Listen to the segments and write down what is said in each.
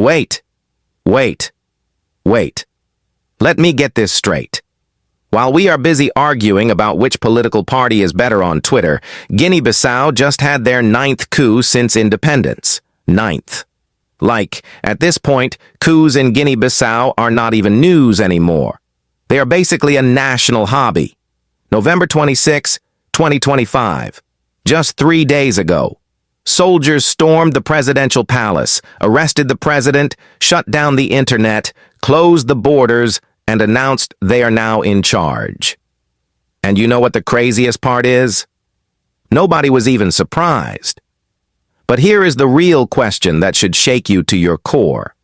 Wait, wait, wait. Let me get this straight. While we are busy arguing about which political party is better on Twitter, Guinea-Bissau just had their 9th coup since independence. 9th. Like, at this point, coups in Guinea-Bissau are not even news anymore. They are basically a national hobby. November 26, 2025. Just 3 days ago. Soldiers stormed the presidential palace, arrested the president, shut down the internet, closed the borders, and announced they are now in charge. And you know what the craziest part is? Nobody was even surprised. But here is the real question that should shake you to your core.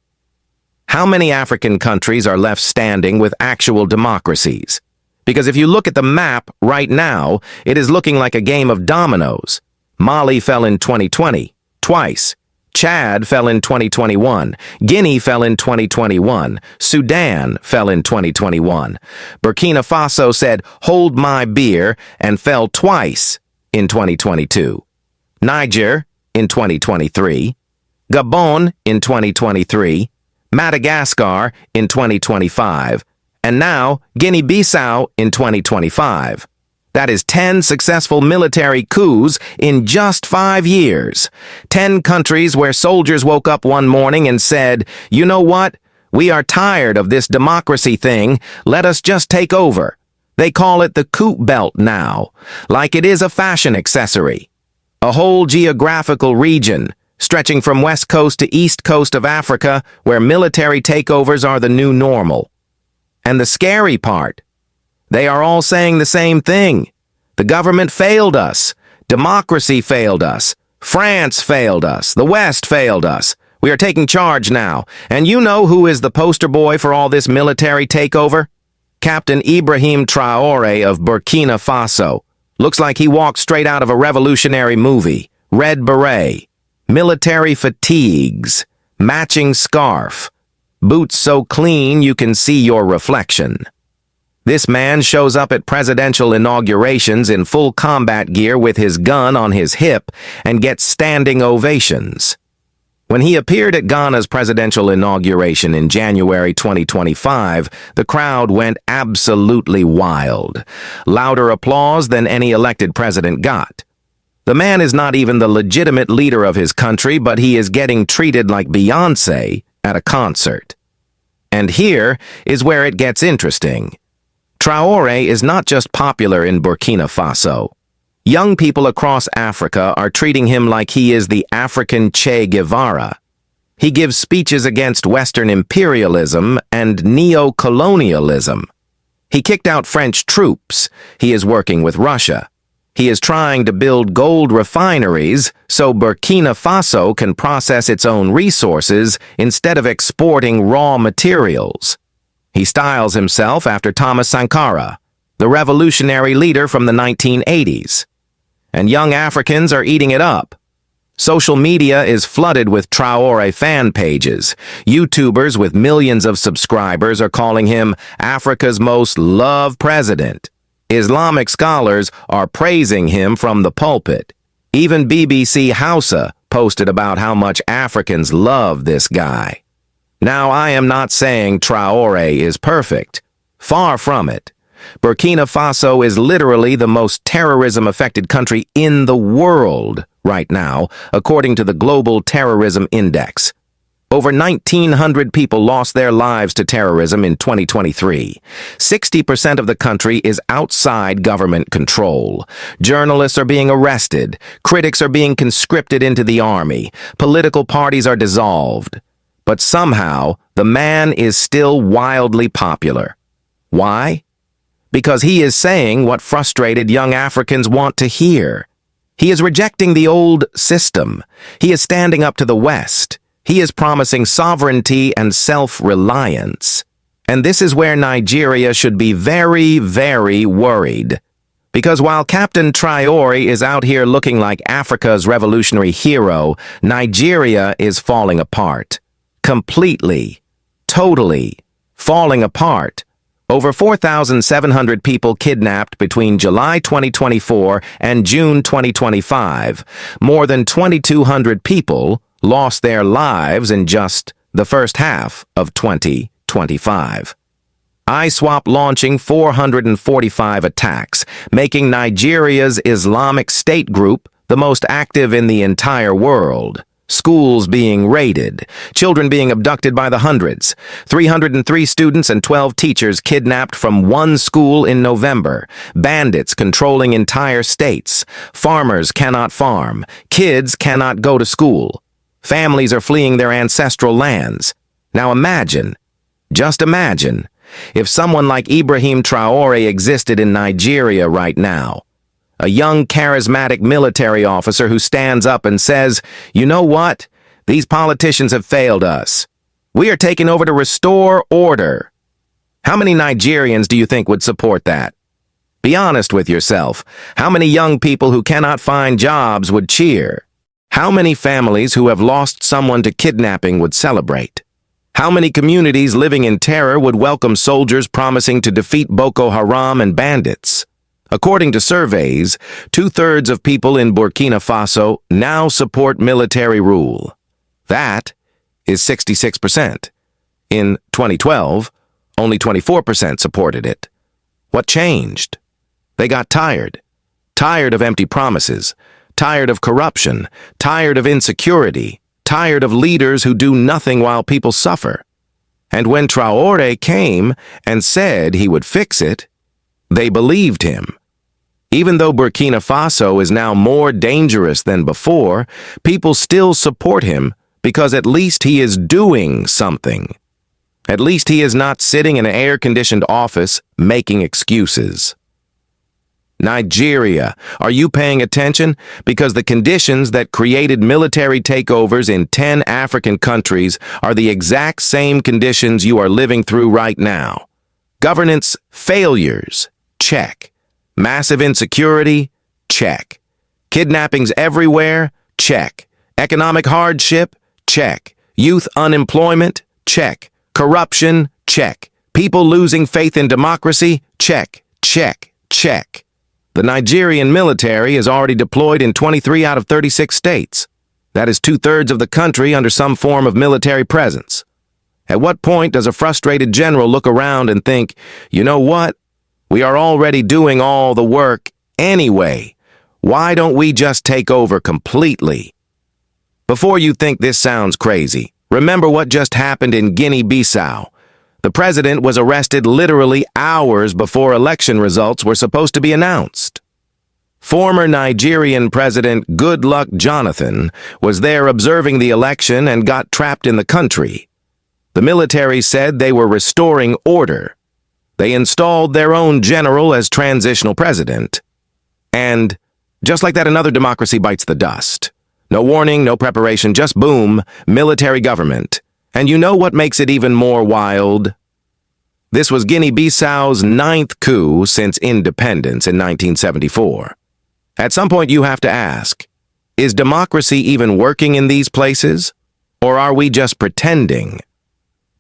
How many African countries are left standing with actual democracies? Because if you look at the map right now, it is looking like a game of dominoes. Mali fell in 2020, twice. Chad fell in 2021. Guinea fell in 2021. Sudan fell in 2021. Burkina Faso said, "Hold my beer," and fell twice in 2022. Niger in 2023. Gabon in 2023. Madagascar in 2025. And now Guinea-Bissau in 2025. That is 10 successful military coups in just 5 years. 10 countries where soldiers woke up one morning and said, "You know what? We are tired of this democracy thing. Let us just take over." They call it the Coup Belt now, like it is a fashion accessory. A whole geographical region, stretching from west coast to east coast of Africa, where military takeovers are the new normal. And the scary part, they are all saying the same thing. The government failed us. Democracy failed us. France failed us. The West failed us. We are taking charge now. And you know who is the poster boy for all this military takeover? Captain IbrahimTraore of Burkina Faso. Looks like he walked straight out of a revolutionary movie. Red beret. Military fatigues. Matching scarf. Boots so clean you can see your reflection. This man shows up at presidential inaugurations in full combat gear with his gun on his hip and gets standing ovations. When he appeared at Ghana's presidential inauguration in January 2025, the crowd went absolutely wild. Louder applause than any elected president got. The man is not even the legitimate leader of his country, but he is getting treated like Beyoncé at a concert. And here is where it gets interesting. Traore is not just popular in Burkina Faso. Young people across Africa are treating him like he is the African Che Guevara. He gives speeches against Western imperialism and neo-colonialism. He kicked out French troops. He is working with Russia. He is trying to build gold refineries so Burkina Faso can process its own resources instead of exporting raw materials. He styles himself after Thomas Sankara, the revolutionary leader from the 1980s. And young Africans are eating it up. Social media is flooded with Traore fan pages. YouTubers with millions of subscribers are calling him Africa's most loved president. Islamic scholars are praising him from the pulpit. Even BBC Hausa posted about how much Africans love this guy. Now, I am not saying Traore is perfect. Far from it. Burkina Faso is literally the most terrorism-affected country in the world right now, according to the Global Terrorism Index. Over 1,900 people lost their lives to terrorism in 2023. 60% of the country is outside government control. Journalists are being arrested. Critics are being conscripted into the army. Political parties are dissolved. But somehow, the man is still wildly popular. Why? Because he is saying what frustrated young Africans want to hear. He is rejecting the old system. He is standing up to the West. He is promising sovereignty and self-reliance. And this is where Nigeria should be very, very worried. Because while Captain Traore is out here looking like Africa's revolutionary hero, Nigeria is falling apart. Completely. Totally. Falling apart. Over 4,700 people kidnapped between July 2024 and June 2025. More than 2,200 people lost their lives in just the first half of 2025. ISWAP launching 445 attacks, making Nigeria's Islamic State group the most active in the entire world. Schools being raided, children being abducted by the hundreds, 303 students and 12 teachers kidnapped from one school in November, bandits controlling entire states, farmers cannot farm, kids cannot go to school, families are fleeing their ancestral lands. Now imagine, just imagine, if someone like IbrahimTraore existed in Nigeria right now. A young, charismatic military officer who stands up and says, "You know what? These politicians have failed us. We are taking over to restore order." How many Nigerians do you think would support that? Be honest with yourself. How many young people who cannot find jobs would cheer? How many families who have lost someone to kidnapping would celebrate? How many communities living in terror would welcome soldiers promising to defeat Boko Haram and bandits? According to surveys, 2/3 of people in Burkina Faso now support military rule. That is 66%. In 2012, only 24% supported it. What changed? They got tired. Tired of empty promises, tired of corruption, tired of insecurity, tired of leaders who do nothing while people suffer. And when Traore came and said he would fix it, they believed him. Even though Burkina Faso is now more dangerous than before, people still support him because at least he is doing something. At least he is not sitting in an air-conditioned office making excuses. Nigeria, are you paying attention? Because the conditions that created military takeovers in 10 African countries are the exact same conditions you are living through right now. Governance failures, check. Massive insecurity, check. Kidnappings everywhere, check. Economic hardship, check. Youth unemployment, check. Corruption, check. People losing faith in democracy, check, check, check. The Nigerian military is already deployed in 23 out of 36 states. That is 2/3 of the country under some form of military presence. At what point does a frustrated general look around and think, "You know what? We are already doing all the work anyway. Why don't we just take over completely?" Before you think this sounds crazy, remember what just happened in Guinea-Bissau. The president was arrested literally hours before election results were supposed to be announced. Former Nigerian President Goodluck Jonathan was there observing the election and got trapped in the country. The military said they were restoring order. They installed their own general as transitional president. And just like that, another democracy bites the dust. No warning, no preparation, just boom, military government. And you know what makes it even more wild? This was Guinea-Bissau's 9th coup since independence in 1974. At some point you have to ask, is democracy even working in these places? Or are we just pretending?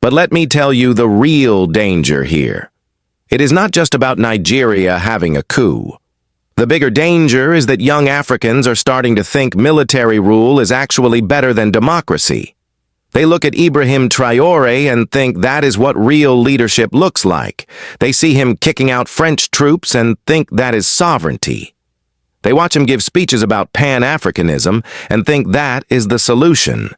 But let me tell you the real danger here. It is not just about Nigeria having a coup. The bigger danger is that young Africans are starting to think military rule is actually better than democracy. They look at IbrahimTraore and think that is what real leadership looks like. They see him kicking out French troops and think that is sovereignty. They watch him give speeches about Pan-Africanism and think that is the solution.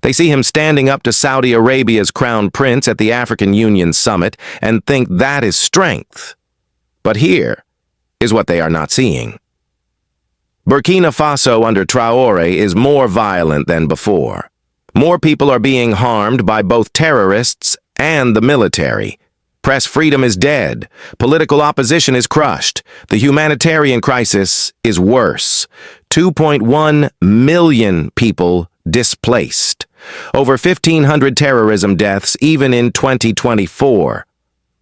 They see him standing up to Saudi Arabia's crown prince at the African Union summit and think that is strength. But here is what they are not seeing. Burkina Faso under Traore is more violent than before. More people are being harmed by both terrorists and the military. Press freedom is dead. Political opposition is crushed. The humanitarian crisis is worse. 2.1 million people displaced. Over 1,500 terrorism deaths even in 2024.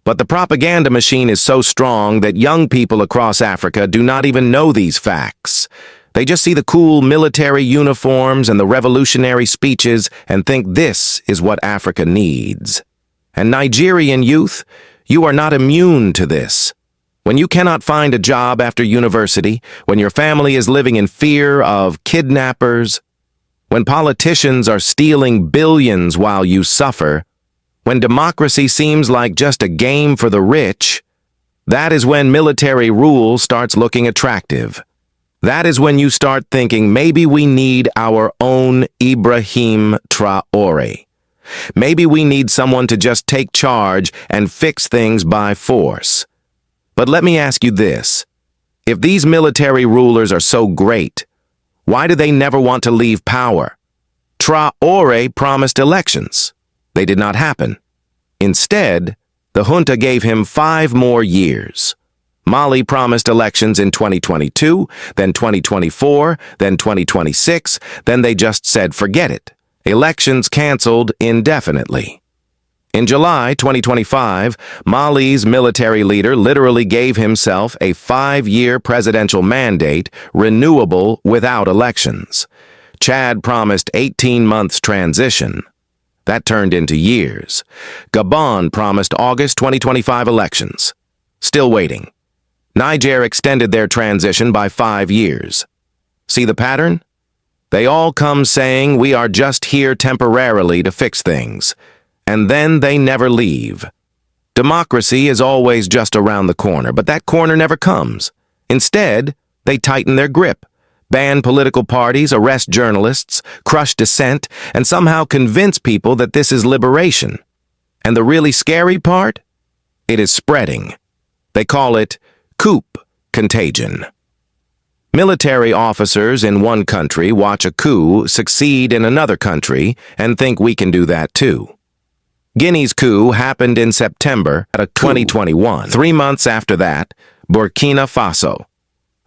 But the propaganda machine is so strong that young people across Africa do not even know these facts. They just see the cool military uniforms and the revolutionary speeches and think this is what Africa needs. And Nigerian youth, you are not immune to this. When you cannot find a job after university, when your family is living in fear of kidnappers, when politicians are stealing billions while you suffer, when democracy seems like just a game for the rich, that is when military rule starts looking attractive. That is when you start thinking maybe we need our own IbrahimTraore. Maybe we need someone to just take charge and fix things by force. But let me ask you this. If these military rulers are so great, why do they never want to leave power? Traore promised elections. They did not happen. Instead, the junta gave him 5 more years. Mali promised elections in 2022, then 2024, then 2026, then they just said forget it. Elections canceled indefinitely. In July 2025, Mali's military leader literally gave himself a 5-year presidential mandate, renewable without elections. Chad promised 18 months transition. That turned into years. Gabon promised August 2025 elections. Still waiting. Niger extended their transition by 5 years. See the pattern? They all come saying we are just here temporarily to fix things, and then they never leave. Democracy is always just around the corner, but that corner never comes. Instead, they tighten their grip, ban political parties, arrest journalists, crush dissent, and somehow convince people that this is liberation. And the really scary part? It is spreading. They call it coup contagion. Military officers in one country watch a coup succeed in another country and think we can do that too. Guinea's coup happened in September of 2021. 3 months after that, Burkina Faso.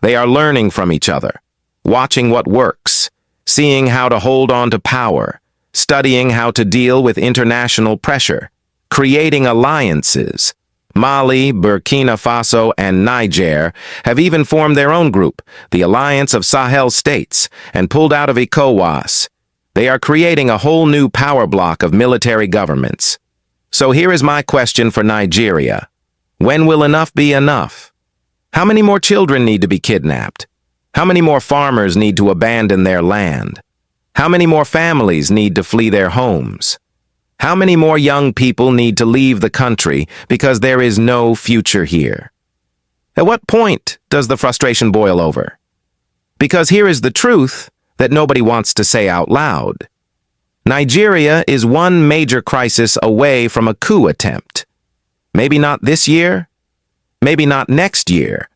They are learning from each other, watching what works, seeing how to hold on to power, studying how to deal with international pressure, creating alliances. Mali, Burkina Faso, and Niger have even formed their own group, the Alliance of Sahel States, and pulled out of ECOWAS. They are creating a whole new power block of military governments. So here is my question for Nigeria. When will enough be enough? How many more children need to be kidnapped? How many more farmers need to abandon their land? How many more families need to flee their homes? How many more young people need to leave the country because there is no future here? At what point does the frustration boil over? Because here is the truth that nobody wants to say out loud. Nigeria is one major crisis away from a coup attempt. Maybe not this year, maybe not next year,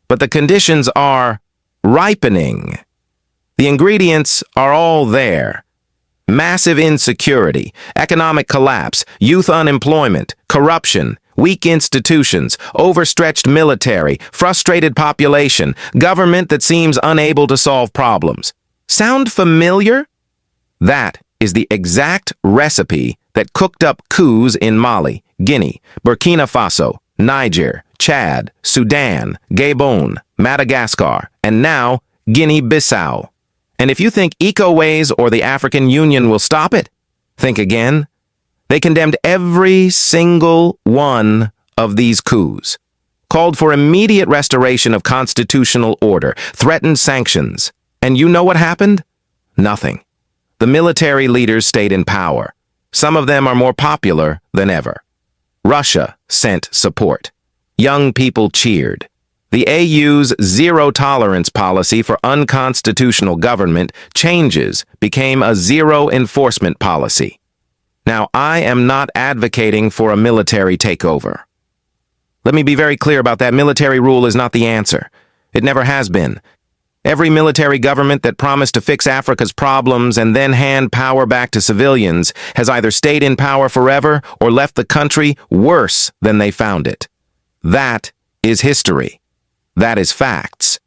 but the conditions are ripening. The ingredients are all there. Massive insecurity, economic collapse, youth unemployment, corruption, weak institutions, overstretched military, frustrated population, government that seems unable to solve problems. Sound familiar? That is the exact recipe that cooked up coups in Mali, Guinea, Burkina Faso, Niger, Chad, Sudan, Gabon, Madagascar, and now Guinea-Bissau. And if you think ECOWAS or the African Union will stop it, think again. They condemned every single one of these coups, called for immediate restoration of constitutional order, threatened sanctions. And you know what happened? Nothing. The military leaders stayed in power. Some of them are more popular than ever. Russia sent support. Young people cheered. The AU's zero-tolerance policy for unconstitutional government changes became a zero-enforcement policy. Now, I am not advocating for a military takeover. Let me be very clear about that. Military rule is not the answer. It never has been. Every military government that promised to fix Africa's problems and then hand power back to civilians has either stayed in power forever or left the country worse than they found it. That is history. That is facts.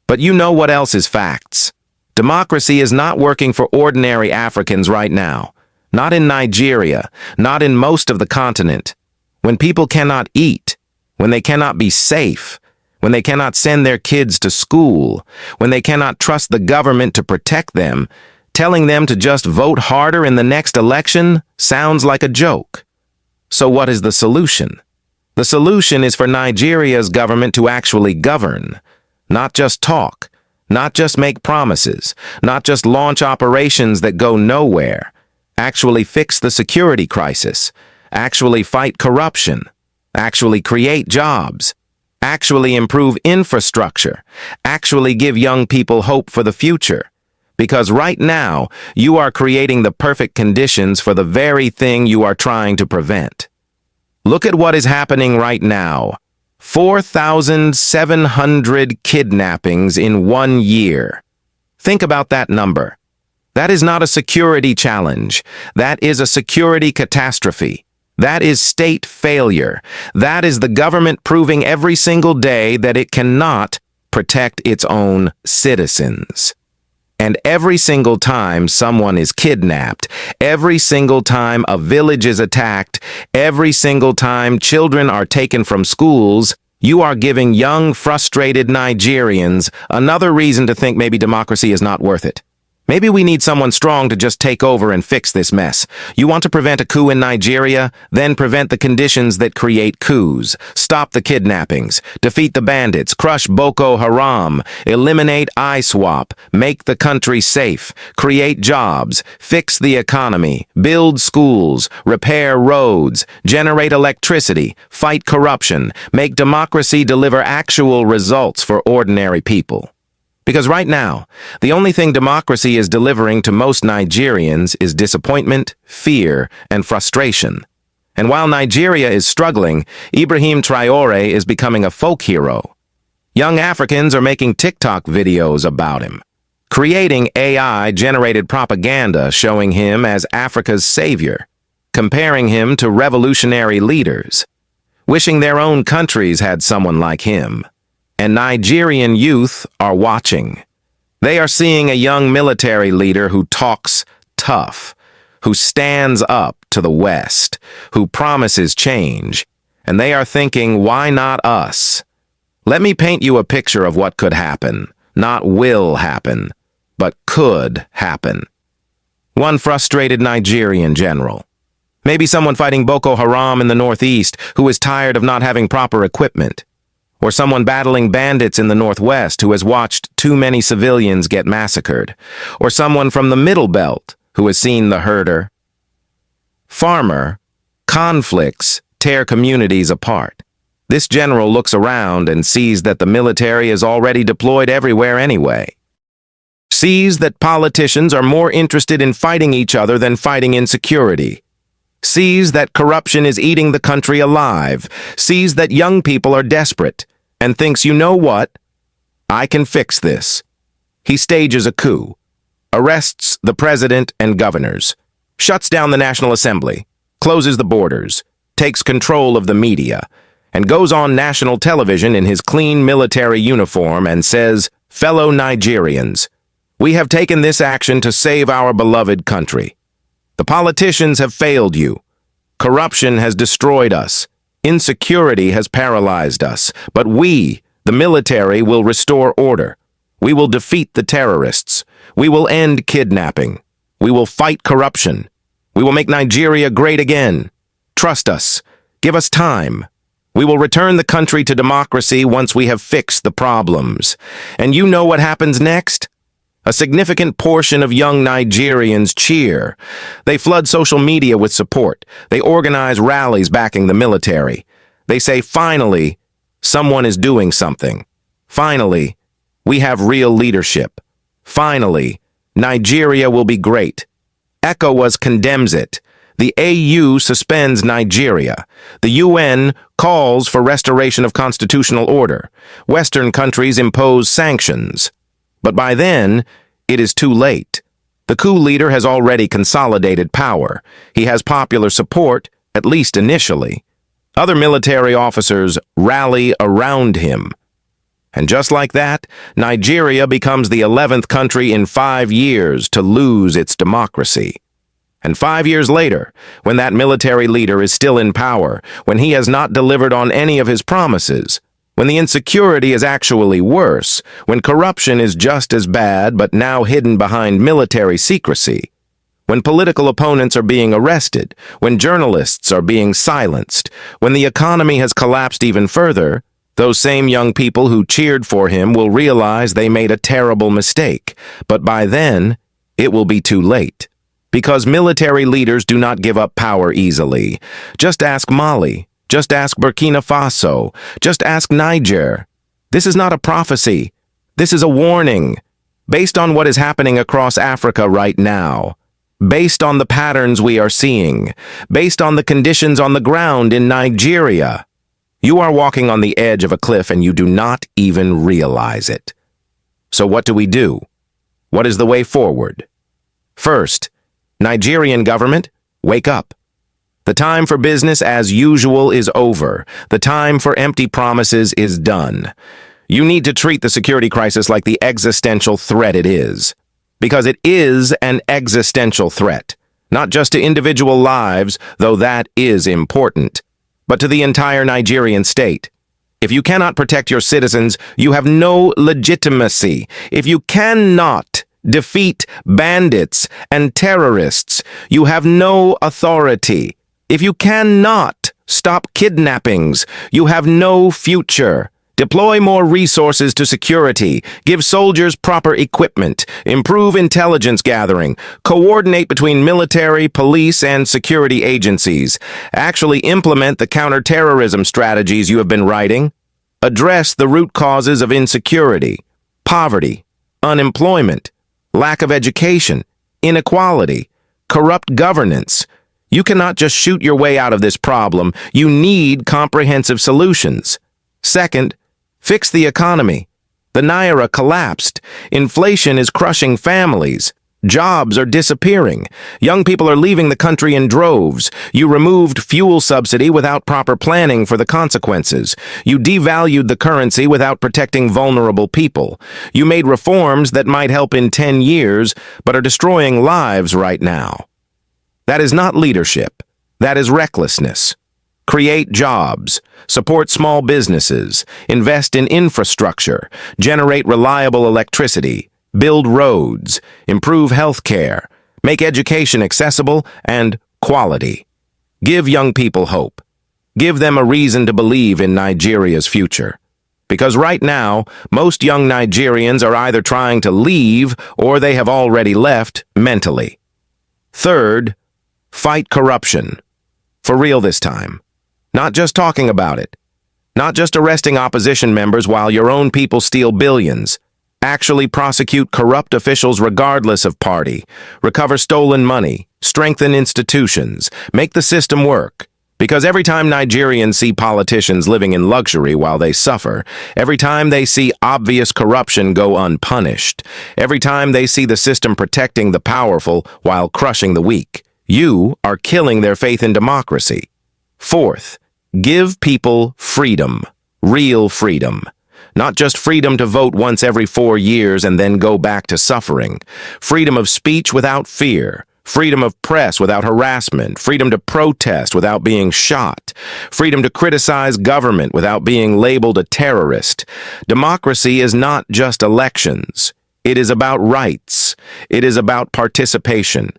But you know what else is facts? Democracy is not working for ordinary Africans right now. Not in Nigeria, not in most of the continent. When people cannot eat, when they cannot be safe, when they cannot send their kids to school, when they cannot trust the government to protect them, telling them to just vote harder in the next election sounds like a joke. So what is the solution? The solution is for Nigeria's government to actually govern, not just talk, Not just make promises, not just launch operations that go nowhere. Actually fix the security crisis, actually fight corruption, actually create jobs, actually improve infrastructure, actually give young people hope for the future. Because right now, you are creating the perfect conditions for the very thing you are trying to prevent. Look at what is happening right now. 4,700 kidnappings in 1 year. Think about that number. That is not a security challenge. That is a security catastrophe. That is state failure. That is the government proving every single day that it cannot protect its own citizens. And every single time someone is kidnapped, every single time a village is attacked, every single time children are taken from schools, you are giving young, frustrated Nigerians another reason to think maybe democracy is not worth it. Maybe we need someone strong to just take over and fix this mess. You want to prevent a coup in Nigeria? Then prevent the conditions that create coups. Stop the kidnappings. Defeat the bandits. Crush Boko Haram. Eliminate ISWAP. Make the country safe. Create jobs. Fix the economy. Build schools. Repair roads. Generate electricity. Fight corruption. Make democracy deliver actual results for ordinary people. Because right now, the only thing democracy is delivering to most Nigerians is disappointment, fear, and frustration. And while Nigeria is struggling, IbrahimTraore is becoming a folk hero. Young Africans are making TikTok videos about him, creating AI-generated propaganda showing him as Africa's savior, comparing him to revolutionary leaders, wishing their own countries had someone like him. And Nigerian youth are watching. They are seeing a young military leader who talks tough, who stands up to the West, who promises change, and they are thinking, why not us? Let me paint you a picture of what could happen. Not will happen, but could happen. One frustrated Nigerian general. Maybe someone fighting Boko Haram in the northeast who is tired of not having proper equipment. Or someone battling bandits in the northwest who has watched too many civilians get massacred. Or someone from the Middle Belt who has seen the herder. Farmer, conflicts tear communities apart. This general looks around and sees that the military is already deployed everywhere anyway. Sees that politicians are more interested in fighting each other than fighting insecurity. Sees that corruption is eating the country alive, sees that young people are desperate, and thinks, you know what? I can fix this. He stages a coup, arrests the president and governors, shuts down the National Assembly, closes the borders, takes control of the media, and goes on national television in his clean military uniform and says, fellow Nigerians, we have taken this action to save our beloved country. The politicians have failed you. Corruption has destroyed us. Insecurity has paralyzed us. But we, the military, will restore order. We will defeat the terrorists. We will end kidnapping. We will fight corruption. We will make Nigeria great again. Trust us. Give us time. We will return the country to democracy once we have fixed the problems. And you know what happens next? A significant portion of young Nigerians cheer. They flood social media with support. They organize rallies backing the military. They say, finally, someone is doing something. Finally, we have real leadership. Finally, Nigeria will be great. ECOWAS condemns it. The AU suspends Nigeria. The UN calls for restoration of constitutional order. Western countries impose sanctions. But by then, it is too late. The coup leader has already consolidated power. He has popular support, at least initially. Other military officers rally around him. And just like that, Nigeria becomes the 11th country in 5 years to lose its democracy. And 5 years later, when that military leader is still in power, when he has not delivered on any of his promises, when the insecurity is actually worse, when corruption is just as bad but now hidden behind military secrecy, when political opponents are being arrested, when journalists are being silenced, when the economy has collapsed even further, Those same young people who cheered for him will realize they made a terrible mistake, but by then, it will be too late. Because military leaders do not give up power easily. Just ask Mali. Just ask Burkina Faso. Just ask Niger. This is not a prophecy. This is a warning. Based on what is happening across Africa right now. Based on the patterns we are seeing. Based on the conditions on the ground in Nigeria. You are walking on the edge of a cliff and you do not even realize it. So what do we do? What is the way forward? First, Nigerian government, wake up. The time for business as usual is over. The time for empty promises is done. You need to treat the security crisis like the existential threat it is. Because it is an existential threat. Not just to individual lives, though that is important, but to the entire Nigerian state. If you cannot protect your citizens, you have no legitimacy. If you cannot defeat bandits and terrorists, you have no authority. If you cannot stop kidnappings, you have no future. Deploy more resources to security, give soldiers proper equipment, improve intelligence gathering, coordinate between military, police, and security agencies, actually implement the counterterrorism strategies you have been writing, address the root causes of insecurity, poverty, unemployment, lack of education, inequality, corrupt governance. You cannot just shoot your way out of this problem. You need comprehensive solutions. Second, fix the economy. The Naira collapsed. Inflation is crushing families. Jobs are disappearing. Young people are leaving the country in droves. You removed fuel subsidy without proper planning for the consequences. You devalued the currency without protecting vulnerable people. You made reforms that might help in 10 years, but are destroying lives right now. That is not leadership. That is recklessness. Create jobs, support small businesses, invest in infrastructure, generate reliable electricity, build roads, improve health care, make education accessible and quality. Give young people hope. Give them a reason to believe in Nigeria's future. Because right now, most young Nigerians are either trying to leave or they have already left mentally. Third, fight corruption. For real this time. Not just talking about it. Not just arresting opposition members while your own people steal billions. Actually prosecute corrupt officials regardless of party. Recover stolen money. Strengthen institutions. Make the system work. Because every time Nigerians see politicians living in luxury while they suffer, every time they see obvious corruption go unpunished, every time they see the system protecting the powerful while crushing the weak, you are killing their faith in democracy. Fourth, give people freedom. Real freedom. Not just freedom to vote once every 4 years and then go back to suffering. Freedom of speech without fear. Freedom of press without harassment. Freedom to protest without being shot. Freedom to criticize government without being labeled a terrorist. Democracy is not just elections. It is about rights. It is about participation.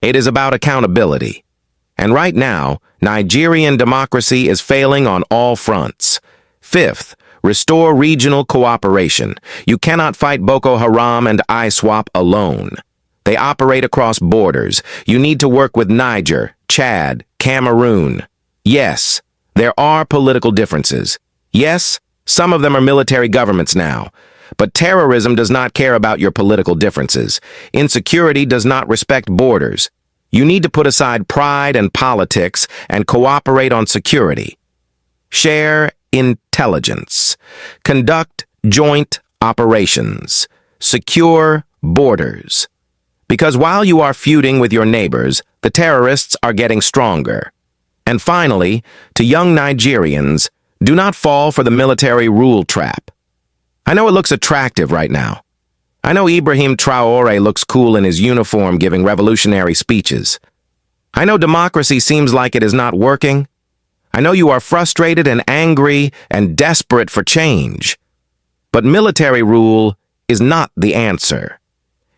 It is about accountability. And right now, Nigerian democracy is failing on all fronts. Fifth, restore regional cooperation. You cannot fight Boko Haram and ISWAP alone. They operate across borders. You need to work with Niger, Chad, Cameroon. Yes, there are political differences. Yes, some of them are military governments now. But terrorism does not care about your political differences. Insecurity does not respect borders. You need to put aside pride and politics and cooperate on security. Share intelligence. Conduct joint operations. Secure borders. Because while you are feuding with your neighbors, the terrorists are getting stronger. And finally, to young Nigerians, do not fall for the military rule trap. I know it looks attractive right now. I know IbrahimTraore looks cool in his uniform giving revolutionary speeches. I know democracy seems like it is not working. I know you are frustrated and angry and desperate for change. But military rule is not the answer.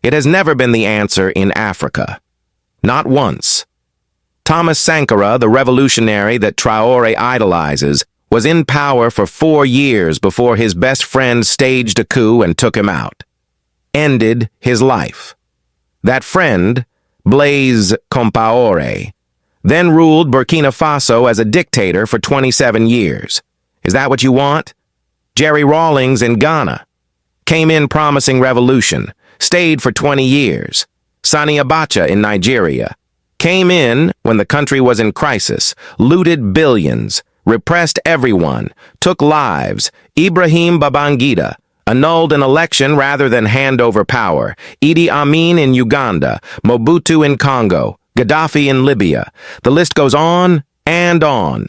It has never been the answer in Africa. Not once. Thomas Sankara, the revolutionary that Traore idolizes, was in power for 4 years before his best friend staged a coup and took him out. Ended his life. That friend, Blaise Compaoré, then ruled Burkina Faso as a dictator for 27 years. Is that what you want? Jerry Rawlings in Ghana came in promising revolution, stayed for 20 years. Sani Abacha in Nigeria came in when the country was in crisis, looted billions, repressed everyone, took lives. Ibrahim Babangida annulled an election rather than hand over power. Idi Amin in Uganda, Mobutu in Congo, Gaddafi in Libya. The list goes on and on.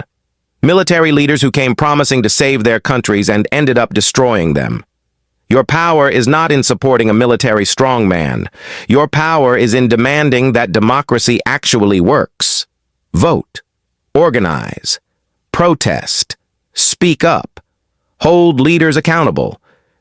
Military leaders who came promising to save their countries and ended up destroying them. Your power is not in supporting a military strongman. Your power is in demanding that democracy actually works. Vote, organize, protest, speak up, hold leaders accountable,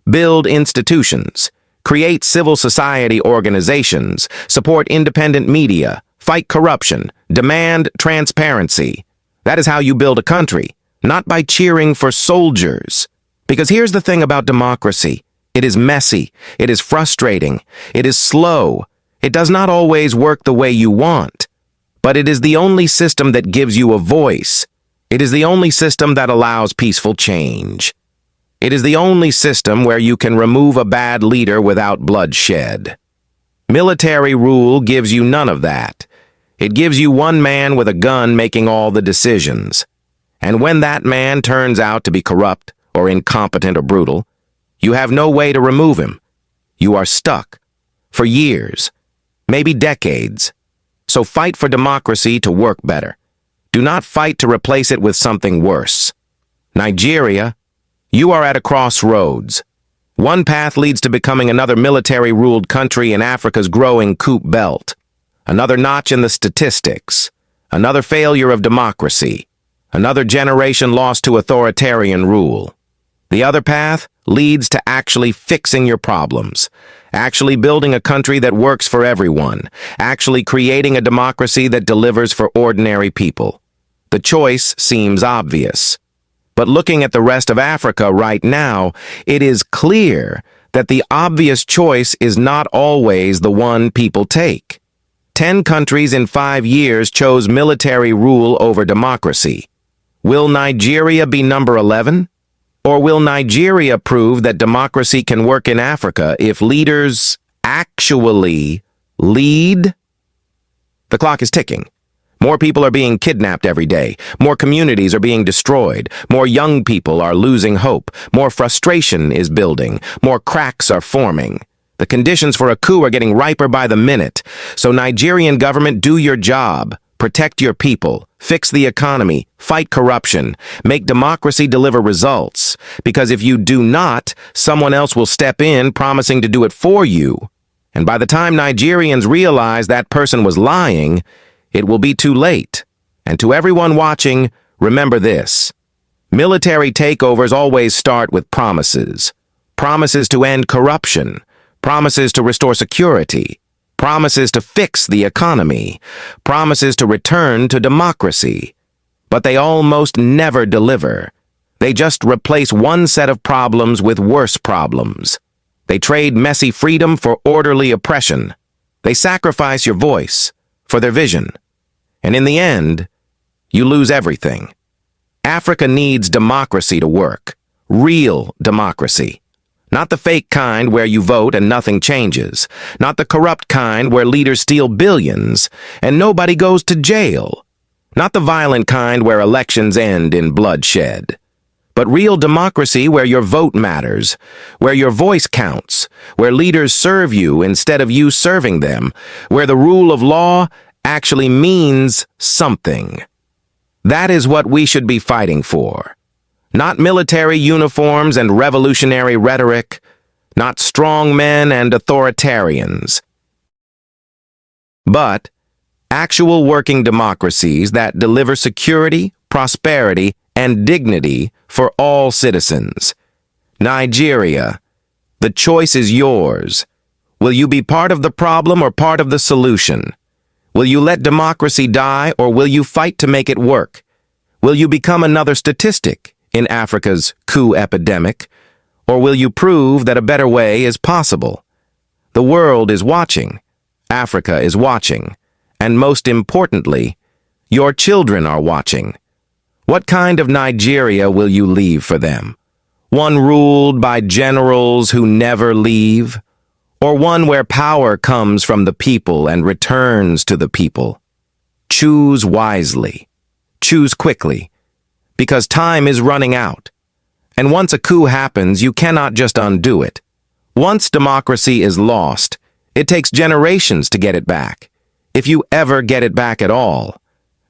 build institutions, create civil society organizations, support independent media, fight corruption, demand transparency. That is how you build a country, not by cheering for soldiers. Because here's the thing about democracy. It is messy, it is frustrating, it is slow, it does not always work the way you want. But it is the only system that gives you a voice. It is the only system that allows peaceful change. It is the only system where you can remove a bad leader without bloodshed. Military rule gives you none of that. It gives you one man with a gun making all the decisions. And when that man turns out to be corrupt or incompetent or brutal, you have no way to remove him. You are stuck for years, maybe decades. So fight for democracy to work better. Do not fight to replace it with something worse. Nigeria, you are at a crossroads. One path leads to becoming another military-ruled country in Africa's growing Coup Belt. Another notch in the statistics. Another failure of democracy. Another generation lost to authoritarian rule. The other path leads to actually fixing your problems, actually building a country that works for everyone, actually creating a democracy that delivers for ordinary people. The choice seems obvious. But looking at the rest of Africa right now, it is clear that the obvious choice is not always the one people take. 10 countries in 5 years chose military rule over democracy. Will Nigeria be number 11? Or will Nigeria prove that democracy can work in Africa if leaders actually lead? The clock is ticking. More people are being kidnapped every day. More communities are being destroyed. More young people are losing hope. More frustration is building. More cracks are forming. The conditions for a coup are getting riper by the minute. So Nigerian government, do your job. Protect your people. Fix the economy. Fight corruption. Make democracy deliver results. Because if you do not, someone else will step in promising to do it for you. And by the time Nigerians realize that person was lying, it will be too late. And to everyone watching, remember this. Military takeovers always start with promises. Promises to end corruption. Promises to restore security. Promises to fix the economy. Promises to return to democracy. But they almost never deliver. They just replace one set of problems with worse problems. They trade messy freedom for orderly oppression. They sacrifice your voice for their vision. And in the end, you lose everything. Africa needs democracy to work. Real democracy. Not the fake kind where you vote and nothing changes. Not the corrupt kind where leaders steal billions and nobody goes to jail. Not the violent kind where elections end in bloodshed. But real democracy where your vote matters, where your voice counts, where leaders serve you instead of you serving them, where the rule of law actually means something. That is what we should be fighting for. Not military uniforms and revolutionary rhetoric, not strong men and authoritarians, but actual working democracies that deliver security, prosperity, and dignity for all citizens. Nigeria, the choice is yours. Will you be part of the problem or part of the solution? Will you let democracy die or will you fight to make it work? Will you become another statistic in Africa's coup epidemic? Or will you prove that a better way is possible? The world is watching. Africa is watching. And most importantly, your children are watching. What kind of Nigeria will you leave for them? One ruled by generals who never leave? Or one where power comes from the people and returns to the people? Choose wisely. Choose quickly. Because time is running out. And once a coup happens, you cannot just undo it. Once democracy is lost, it takes generations to get it back. If you ever get it back at all.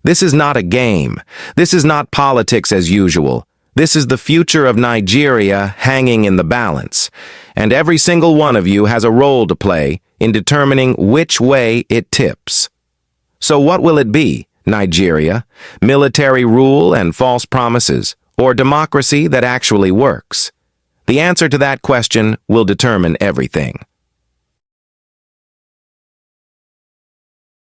This is not a game. This is not politics as usual. This is the future of Nigeria hanging in the balance. And every single one of you has a role to play in determining which way it tips. So what will it be, Nigeria? Military rule and false promises, or democracy that actually works? The answer to that question will determine everything.